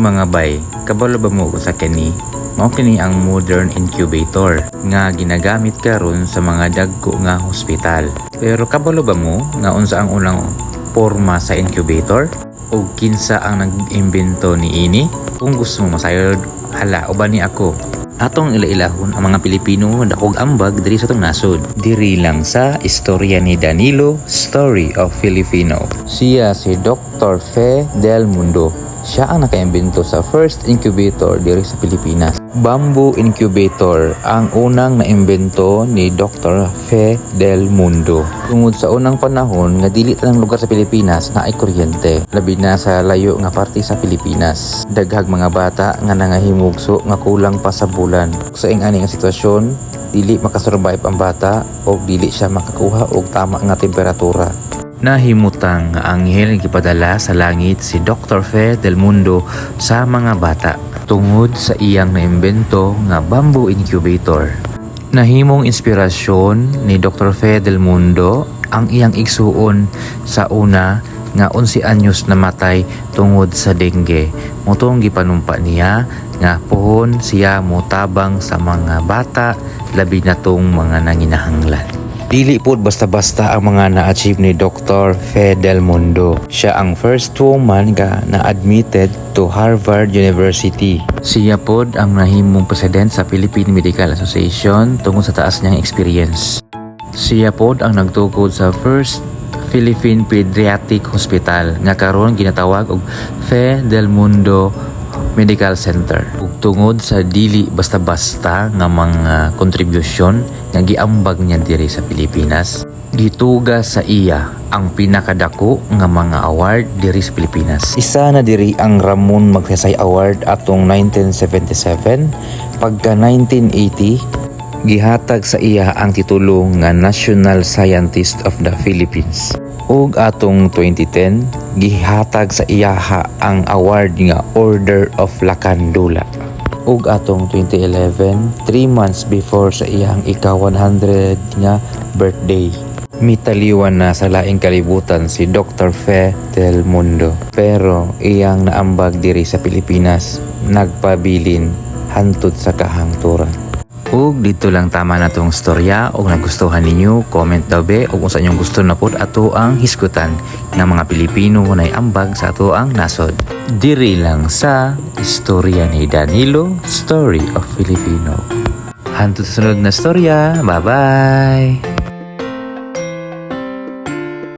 mga bay, kabalo ba mo ko sa kani? Mao kini ang modern incubator nga ginagamit karon sa mga dagko nga hospital. Pero kabalo ba mo nga unsa ang unang porma sa incubator? O kinsa ang nag-imbento ni ini? Kung gusto mo masayod, hala uban ni ako. Atong ilailahon ang mga Pilipino dakog ambag diri sa tong nasod. Diri lang sa istorya ni Danilo, Story of Filipino. Siya si Dr. Fe del Mundo. Siya ang nakaimbento sa first incubator diri sa Pilipinas. Bamboo incubator ang unang naimbento ni Dr. Fe del Mundo. Tungod sa unang panahon nga dili tanang lugar sa Pilipinas na ay kuryente, labi na sa layo nga parte sa Pilipinas. Daghag mga bata nga nangahimugso nga kulang pa sa bulan. Sa ing-ani nga sitwasyon, dili makasurvive ang bata o dili siya makakuha og tama nga temperatura. Nahimutang nga anghel gipadala sa langit si Dr. Fe del Mundo sa mga bata tungod sa iyang naimbento nga bamboo incubator. Nahimong inspirasyon ni Dr. Fe del Mundo ang iyang igsuon sa una nga 11 anyos namatay tungod sa dengue. Motong gipanumpa niya nga pohon siya motabang sa mga bata labi na tong mga nanginahanglan. Dili pod basta-basta ang mga na-achieve ni Dr. Fe del Mundo. Siya ang first woman nga na-admitted to Harvard University. Siya pod ang nahimong president sa Philippine Medical Association tungod sa taas niyang experience. Siya pod ang nagtukod sa first Philippine Pediatric Hospital nga karon ginatawag og Fe del Mundo Medical Center. Ug tungod sa dili basta-basta nga mga kontribusyon nga giambag niya diri sa Pilipinas, gituga sa iya ang pinakadako nga mga award diri sa Pilipinas. Isa na diri ang Ramon Magsaysay Award atong 1977, pagka 1980 gihatag sa iya ang titulo nga National Scientist of the Philippines. Ug atong 2010 gihatag sa iyaha ang award nga Order of Lacandula. Ug atong 2011, 3 months before sa iyang ika-100 nga birthday, mitaliwan na sa laing kalibutan si Dr. Fe del Mundo. Pero iyang naambag diri sa Pilipinas nagpabilin hantud sa kahangturan. Ug dito lang tama na tong storya. Og nagustuhan ninyo, comment daw be ug unsa inyong gusto na pod ato ang hisgutan ng mga Pilipino na ambag sa ato ang nasod. Diri lang sa istorya ni Danilo, Story of Filipino. Hantod sa sunod na storya. Bye bye.